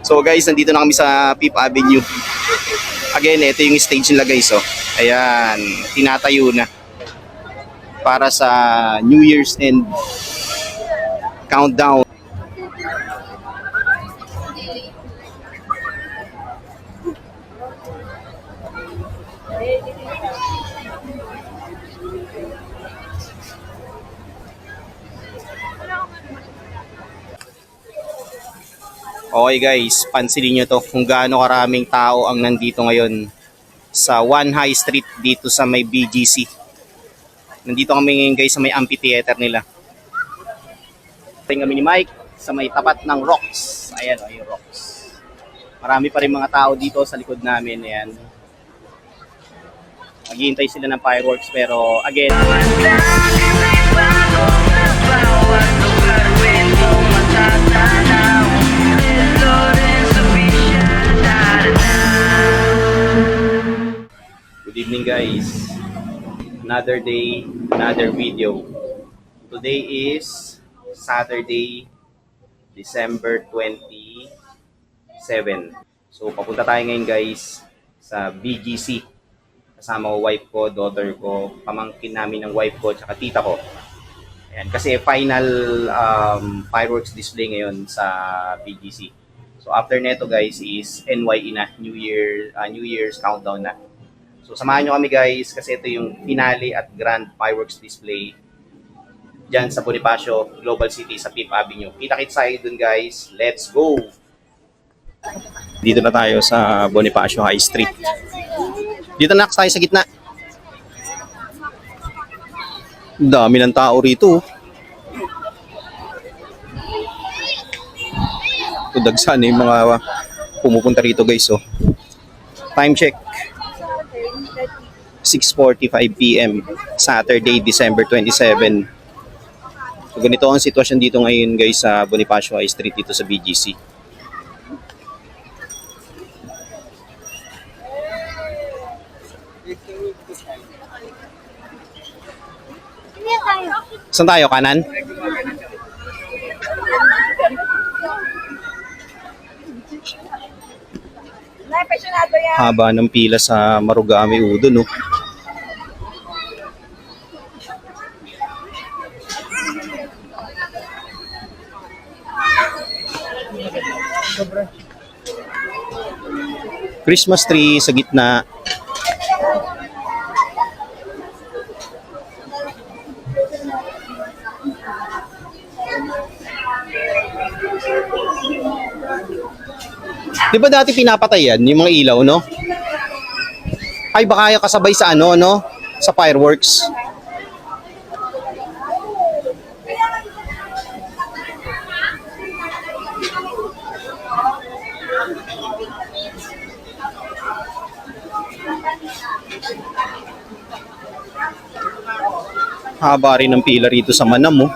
So guys, nandito na kami sa Fifth Avenue. Again, ito yung stage nila guys. Oh. Ayan, tinatayo na para sa New Year's End countdown. Okay guys, pansinin nyo to kung gaano karaming tao ang nandito ngayon sa One High Street dito sa may BGC. Nandito kami ngayon guys sa may amphitheater nila. Tingnan kami ni Mike sa may tapat ng rocks. Ayan o, yung rocks. Marami pa rin mga tao dito sa likod namin. Ayan. Maghihintay sila ng fireworks pero again, good evening guys. Another day, another video. Today is Saturday, December 27. So papunta tayo ngayon guys sa BGC. Kasama ko wife ko, daughter ko, pamangkin namin ng wife ko, tsaka tita ko. Ayan, kasi final fireworks display ngayon sa BGC. So after neto guys is NYE na, New Year's countdown na. So samahan nyo kami guys kasi ito yung finale at grand fireworks display dyan sa Bonifacio Global City sa Fifth Avenue. Kita-kits tayo dun guys. Let's go! Dito na tayo sa Bonifacio High Street. Dito na tayo sa gitna. Dami ng tao rito. Tudagsan yung mga pumupunta rito guys. Oh. Time check. 6:45 PM, Saturday, December 27. So ganito ang sitwasyon dito ngayon guys sa Bonifacio High Street dito sa BGC. Saan tayo? Kanan? Haba ng pila sa Marugame Udo, no? Christmas tree sa gitna. Di ba dati pinapatay yan, yung mga ilaw, no? Ay, baka kasabay sa ano, no? Sa fireworks. Haba rin ng pila rito sa Manam, oh.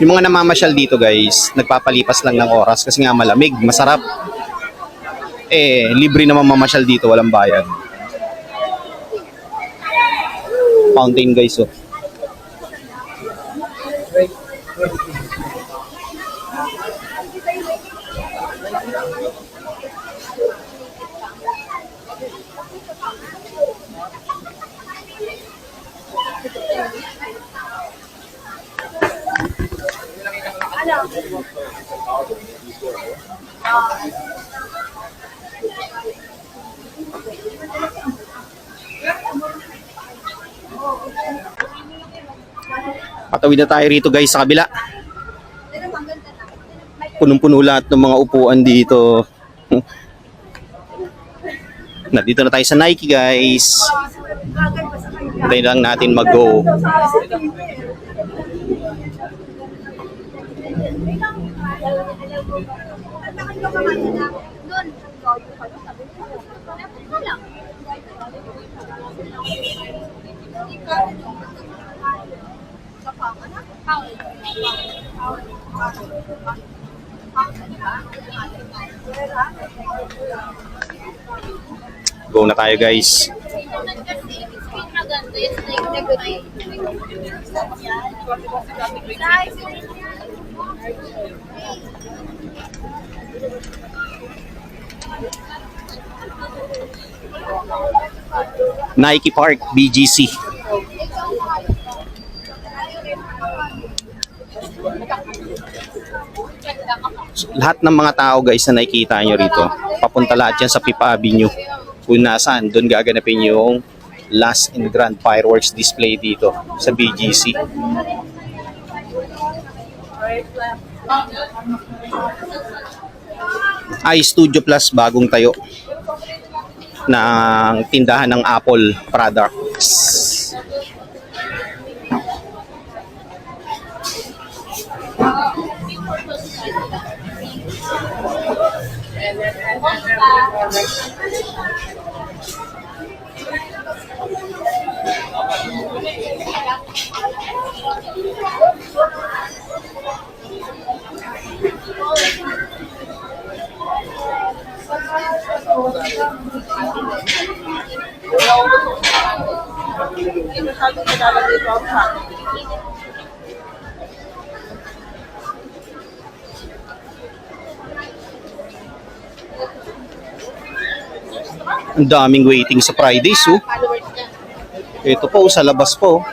Yung mga namamasyal dito guys, nagpapalipas lang ng oras kasi nga malamig, masarap. Eh, libre naman mamasyal dito, walang bayad. Fountain guys, oh. Patawid na tayo rito guys sa kabila. Punong-puno lahat ng mga upuan dito. Nandito na tayo sa Nike guys. Hintayin lang natin mag-go. Go na tayo guys. Nike Park, BGC. Lahat ng mga tao guys na nakikita nyo rito, papunta lahat yan sa Pipa Avenue. Kung nasaan, doon gaganapin yung last and grand fireworks display dito sa BGC. iStudio Plus bagong tayo ng tindahan ng Apple products. Ang daming waiting sa Fridays, oh. Ito po, sa labas po.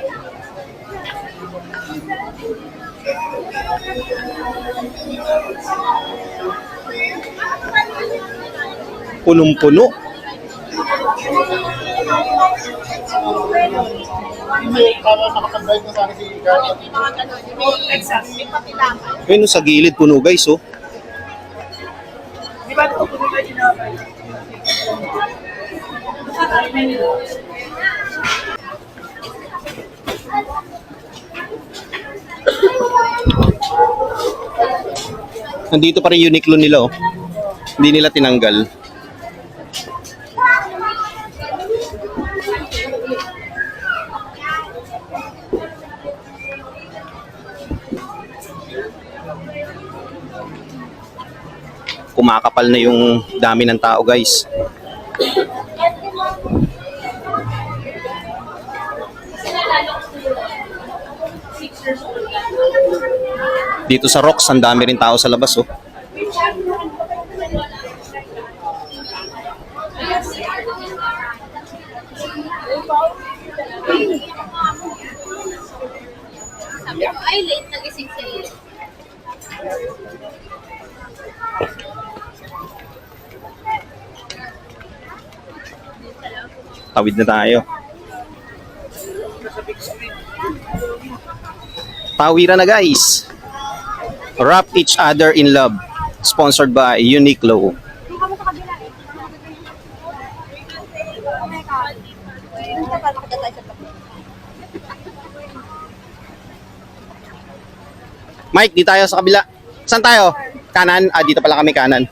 Punong-puno. Ayun, sa gilid puno guys, oh. Nandito pa rin Uniqlo nila, oh. Hindi nila tinanggal. Kumakapal na yung dami ng tao, guys. Dito sa Rocks, ang dami rin tao sa labas, oh. Sabi ko, ay late nagising sa'yo. Tawid na tayo. Tawiran na guys. Wrap each other in love. Sponsored by Uniqlo. Mike, di tayo sa kabila. Saan tayo? Kanan? Ah, dito pala kami kanan.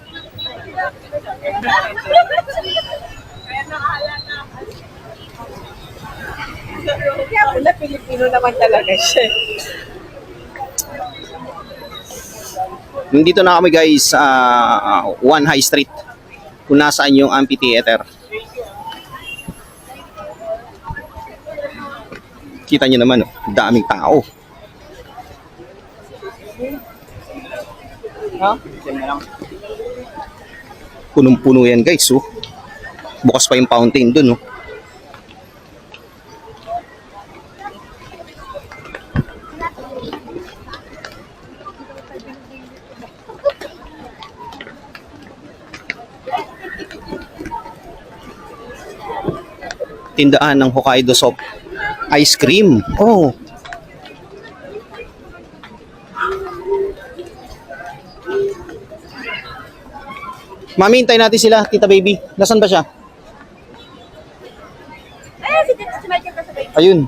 Wala, Pilipino naman talaga siya. Nandito na kami guys sa One High Street. Kung nasaan yung amphitheater. Kita nyo naman, oh, daming tao. Punong-puno yan guys, oh. Bukas pa yung fountain dun, oh. Tindahan ng Hokkaido soft ice cream. Oh. Mami, hintayin natin sila, Tita Baby. Nasaan ba siya? Si Michael pa sabay. Ayun.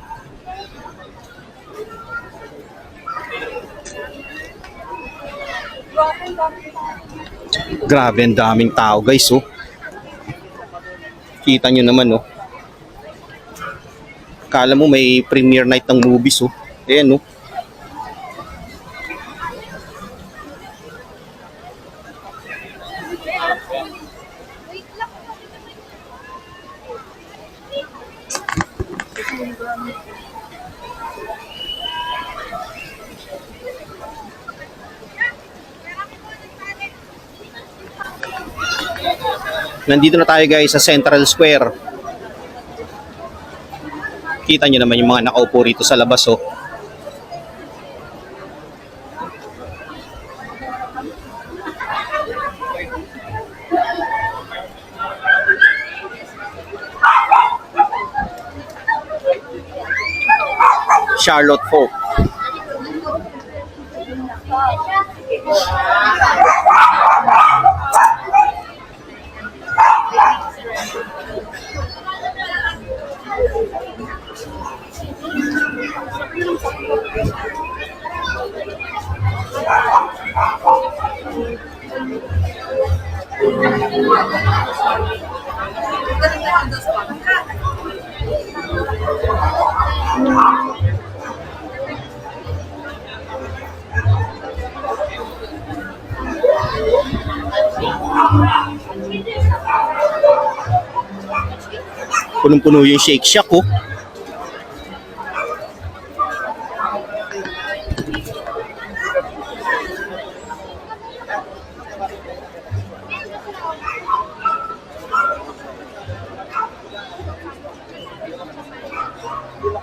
Grabe, ang daming tao guys, oh. Kita nyo naman, oh. Kala mo may premiere night ng movies, oh. Ayan, oh. Nandito na tayo guys sa Central Square. Kita nyo naman yung mga nakaupo rito sa labas oh. Charlotte Folk. Punong-puno yung Shake Shack oh.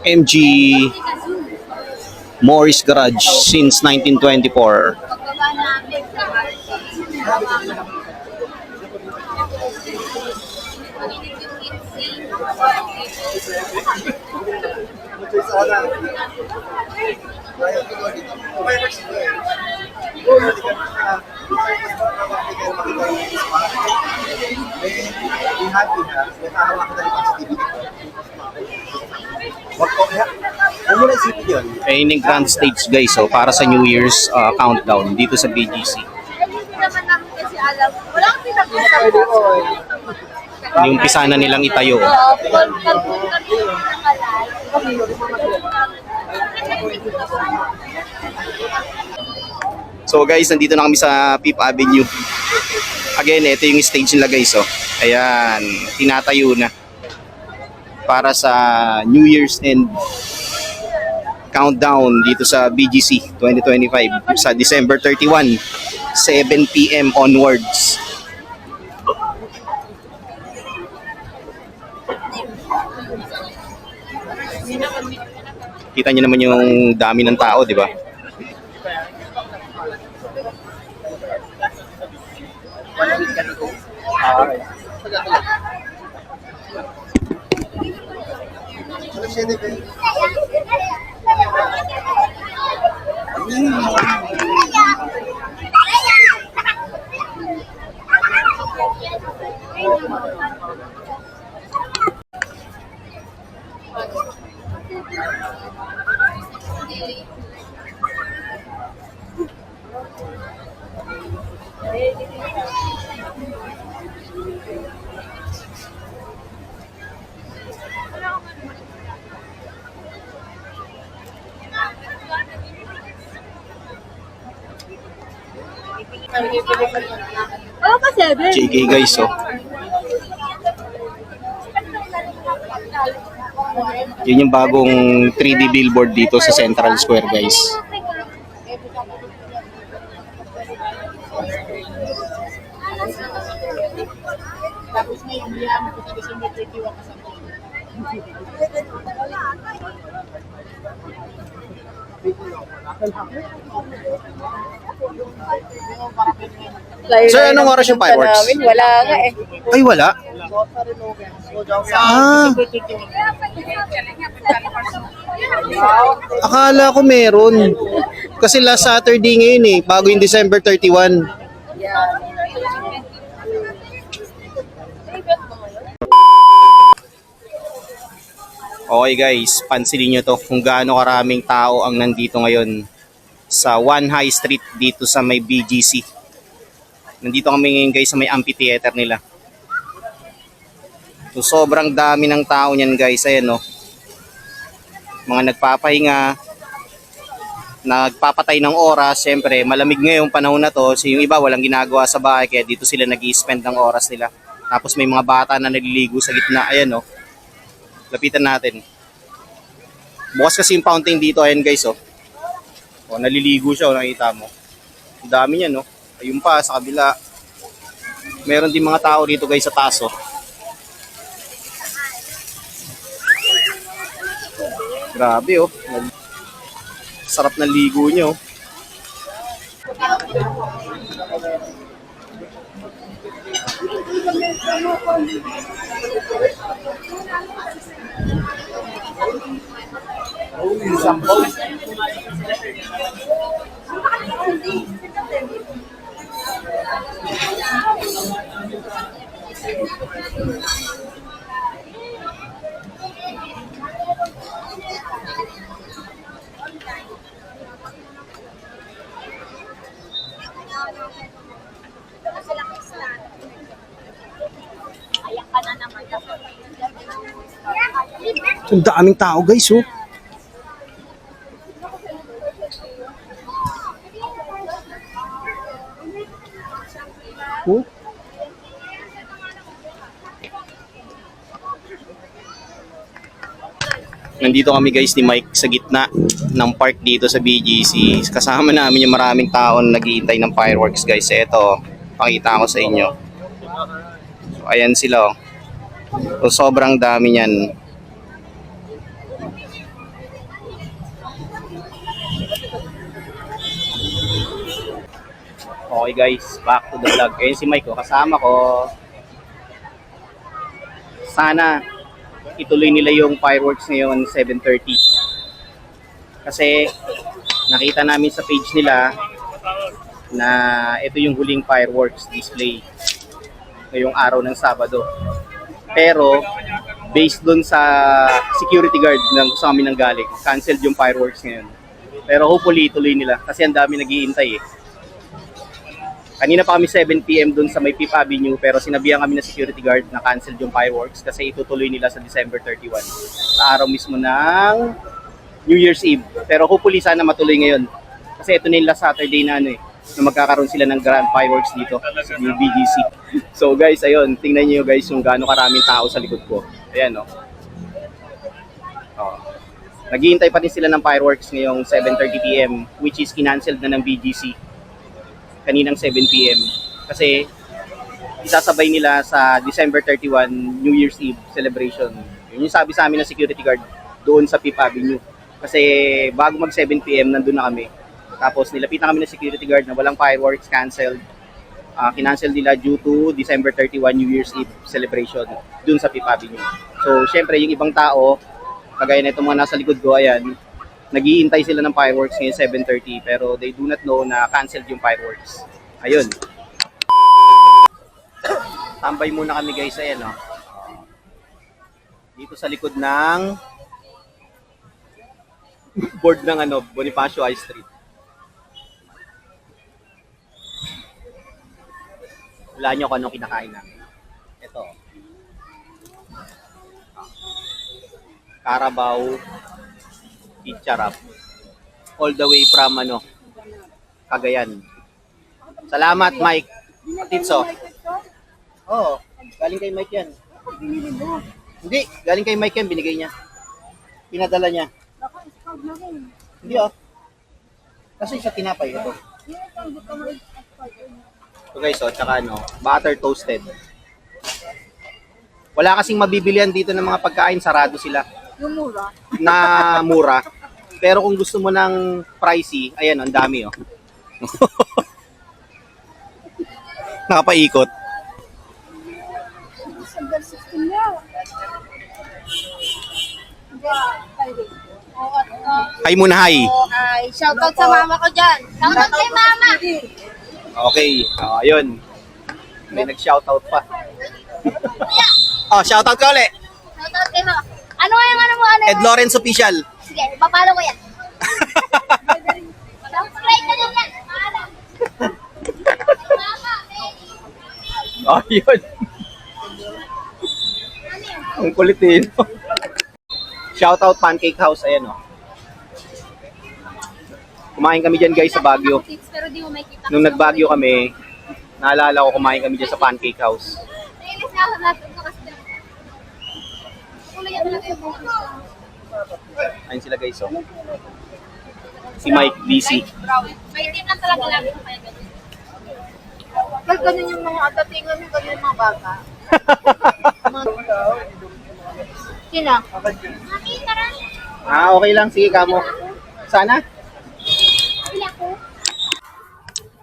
MG Morris Garage since 1924. Pagbaba namin sa market. Paninig yung insane. Training grand stage guys so para sa New Year's countdown dito sa BGC. Hindi naman namin kasi alam. Walang pinag-usap. Inumpisa na nilang itayo. Oo, pagpunta dito sa Malay. So guys, nandito na kami sa Fifth Avenue. Again, ito yung stage nila guys oh. Ayan, tinatayo na para sa New Year's End countdown dito sa BGC 2025 sa December 31, 7 PM onwards. Kita niyo naman yung dami ng tao, di ba? Oo pa, 7. JK guys, oh. Yun yung bagong 3D billboard dito sa Central Square guys. Tapos ngayon, hindi namin po sa December 31 kasama. Sir, anong oras yung fireworks? Wala nga eh. Ay, wala. Ah, akala ko meron. Kasi last Saturday ngayon eh, bago yung December 31. Okay guys, pansinin nyo to kung gaano karaming tao ang nandito ngayon sa One High Street dito sa may BGC. Nandito kami ngayon guys sa may amphitheater nila. So sobrang dami ng tao niyan guys, ayan no. Mga nagpapahinga, nagpapatay ng oras, syempre malamig ngayong panahon na to, so yung iba walang ginagawa sa bahay kaya dito sila nag-i-spend ng oras nila. Tapos may mga bata na naliligo sa gitna, ayan no. Lapitan natin. Bukas kasi yung fountain dito. Ayan guys, oh. Oh, naliligo siya, oh, nakita mo. Ang dami niya, no? Ayun pa, sa kabila. Meron din mga tao dito guys sa taas, oh. Grabe, oh. Sarap ng ligo niyo, oh. Ang daming tao guys, oh. Oh. Nandito kami guys ni Mike sa gitna ng park dito sa BGC. Kasama namin yung maraming tao na naghihintay ng fireworks guys. Ito, pakita ko sa inyo. So, ayan sila, oh. So, sobrang dami niyan. Okay guys, back to the vlog. Ayun si Mike, oh, kasama ko. Sana ituloy nila yung fireworks ngayon 7:30. Kasi nakita namin sa page nila na ito yung huling fireworks display ngayong araw ng Sabado. Pero based dun sa security guard ng gusto kami nang galing, canceled yung fireworks ngayon. Pero hopefully ituloy nila kasi ang dami naghihintay eh. Kanina pa kami 7 PM dun sa may Fifth Avenue pero sinabihan kami ng security guard na canceled yung fireworks kasi itutuloy nila sa December 31. Sa araw mismo ng New Year's Eve. Pero hopefully sana matuloy ngayon. Kasi ito na yung last Saturday na na magkakaroon sila ng grand fireworks dito sa BGC. So guys, ayun, tingnan niyo guys yung gaano karaming tao sa likod ko. Ayan, oh. Oh. Naghihintay pa din sila ng fireworks ngayong 7:30 PM which is kinanceled na ng BGC kaninang 7 PM kasi isasabay nila sa December 31 New Year's Eve celebration. Yun yung sabi sa amin ng security guard doon sa Fifth Avenue. Kasi bago mag 7 PM nandun na kami. Tapos nilapitan kami ng security guard na walang fireworks, canceled. Kinancel nila due to December 31 New Year's Eve celebration doon sa Fifth Avenue. So syempre yung ibang tao, kagaya na itong mga nasa likod ko, ayan, naghihintay sila ng fireworks ngayon 7:30 pero they do not know na canceled yung fireworks. Ayun. Tambay muna kami guys, ayan, oh. Dito sa likod ng board ng Bonifacio High Street. Wala nyo kung anong kinakain namin. Ito. Carabao Pizza Wrap. All the way from Cagayan. Salamat, Mike. Atitso. Oo, galing kay Mike yan. Hindi, galing kay Mike yan, binigay niya. Pinadala niya. Hindi, oh. Kasi sa tinapay ito. So guys, oh, tsaka butter toasted. Wala kasing mabibilihan dito ng mga pagkain, sarado sila. Yung mura. Na mura. Pero kung gusto mo ng pricey, ayan, ang dami, oh. Nakapaikot. Hi muna, hi. Ay, shoutout sa mama ko dyan. Shoutout kay mama. Okay, ayun. May nag-shoutout pa. Oh, shoutout ka ulit. Shoutout kay mama. Ano nga yung ano mo? Ed Lawrence Official. Sige, papalo ko yan. Subscribe ka lang yan. Paalam. Mama, Oh, yun. Ang kulit eh, no? Shoutout Pancake House, ayan, oh. Kumain kami dyan guys sa Baguio. pero di mo makita. Nung nag-Baguio kami, naalala ko kumain kami dyan sa Pancake House. Nainis na ako natin ko kasi. Kulay yan talaga yung buko. Ayun sila guys, oh. Si Mike, DC. May team lang talaga lagi ko kaya ganun. Pag ganun yung mga datingan mo, ganun yung mga bata. Sino? Mami, tara. Okay lang. Sige, kamo. Sana? Sila ko.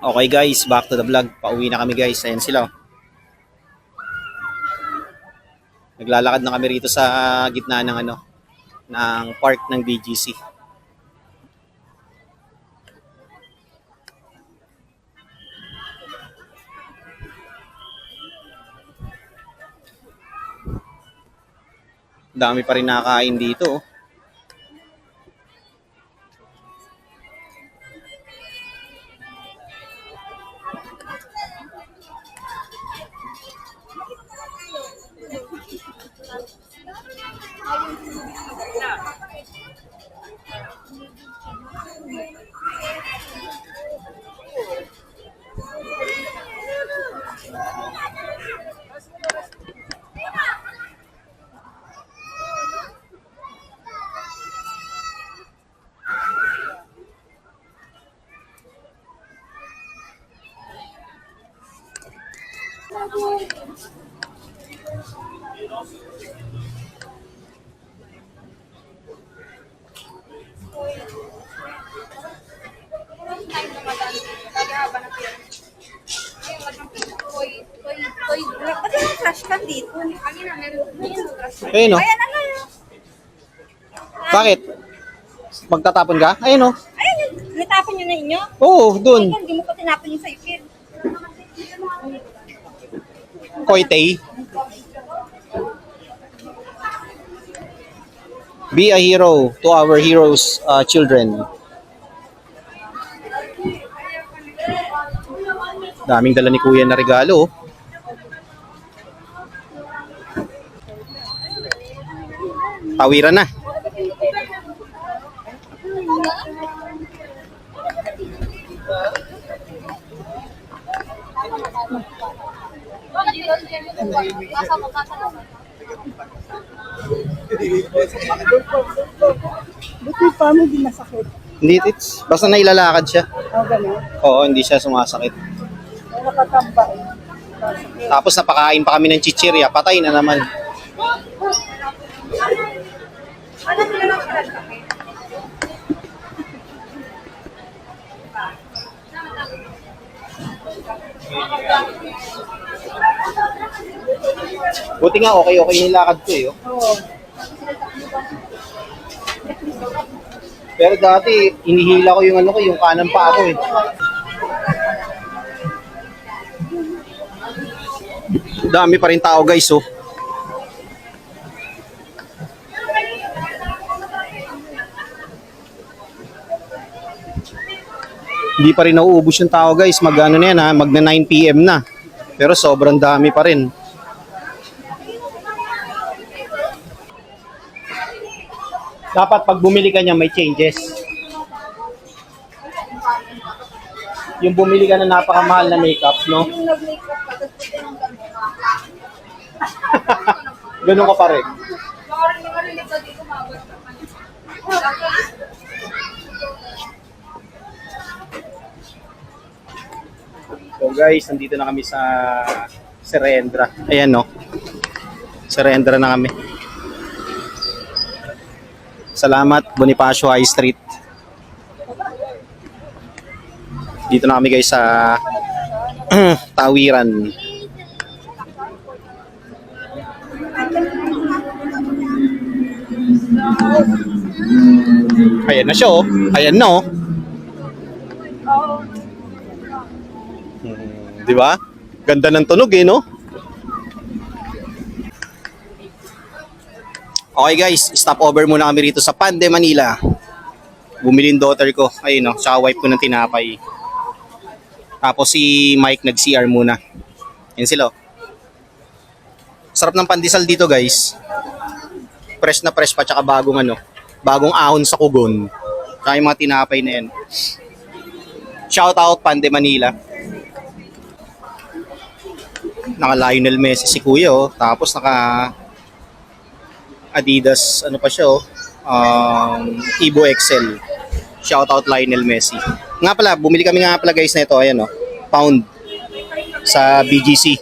Okay guys, back to the vlog. Pauwi na kami guys. Ayan sila, oh. Naglalakad na kami rito sa gitna ng ng park ng BGC. Dami pa rin nakakain dito, oh. Ba't yung trash can dito? Ayun, oh. Ayan, ano yun? Bakit? Magtatapon ka? Ayun, oh. Ayan yun. Natapon nyo na inyo? Oo, dun. Ayun, hindi mo pa tinapon yung sa'yo, kid. Koitei. Be a hero to our heroes, children. Daming dala ni Kuya na regalo, oh. Tawiran na. Buti pa mo di masakit. Hindi, it's basta nailalakad siya. O, gano'n. Oo, hindi siya sumasakit. Nakatamba eh. Tapos napakain pa kami ng chichirya, patay na naman. Ano sila lang sila sa akin? Buti nga okay yung lakad ko, eh. Oh. Oo. Pero dati, inihila ko yung kanan pa ako, eh. Dami pa rin tao guys, oh. Hindi pa rin nauubos yung tao guys. Mag-ano na yan ha, magna 9 PM na. Pero sobrang dami pa rin. Dapat pag bumili ka niya may changes. Yung bumili ka na napakamahal na makeup, no? Yung nag-makeup ka, tapos puti ng gano'n. Ganun ka pa rin. Baka rin yung marinig ka dito, mabot ka pa. So guys, nandito na kami sa Serendra. Ayan, no? Serendra na kami. Salamat, Bonifacio High Street. Dito na kami guys sa Tawiran. Ayan na siya, oh. Ayan na, oh. Di ba? Ganda ng tunog, eh, no? Okay guys, stop over muna kami rito sa Pande, Manila. Bumili yung daughter ko. Ayun, no? Tsaka wife ko ng tinapay. Tapos si Mike nag-CR muna. Yan sila, oh. Sarap ng pandesal dito guys. Fresh na fresh pa, tsaka bagong bagong ahon sa kugon. Tsaka yung mga tinapay na yan. Shout out Pande, Manila. Naka Lionel Messi si Kuya, oh. Tapos naka Adidas, ano pa siya, oh. Evo XL. Shoutout Lionel Messi. Nga pala, bumili kami nga pala guys na ito. Ayan, oh, pound sa BGC.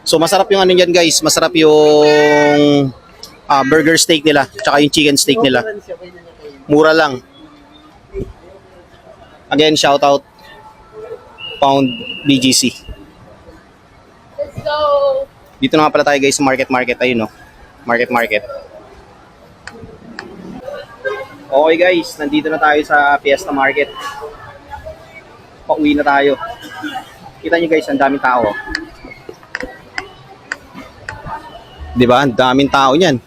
So masarap yung ano dyan guys. Masarap yung burger steak nila. Tsaka yung chicken steak nila. Mura lang. Again, shoutout pound BGC. Let's go. Dito na nga pala tayo guys sa market. Ayun, no? Market. Okay guys, nandito na tayo sa Fiesta Market. Pauwi na tayo. Kita nyo guys, ang daming tao. Di ba? Ang daming tao niyan.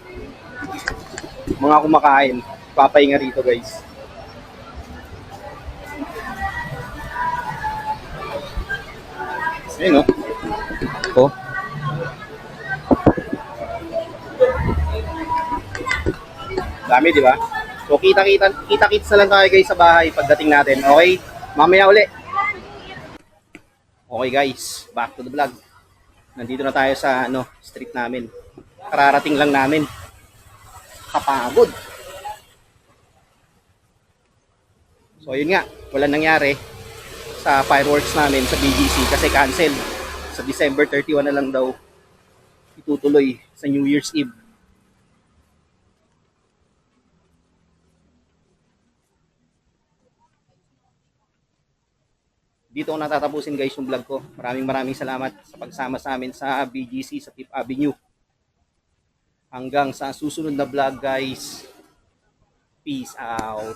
Mga kumakain. Papahinga rito guys. Ayun, no? Oh. Dami, di ba? So kita-kits na lang tayo guys sa bahay pagdating natin. Okay? Mamaya uli. Okay guys, back to the vlog. Nandito na tayo sa street namin. Kararating lang namin. Kapagod. So yun nga, walang nangyari sa fireworks namin sa BGC kasi cancel. Sa December 31 na lang daw itutuloy sa New Year's Eve. Dito ko natatapusin guys yung vlog ko. Maraming salamat sa pagsama sa amin sa BGC sa Fifth Avenue. Hanggang sa susunod na vlog guys. Peace out.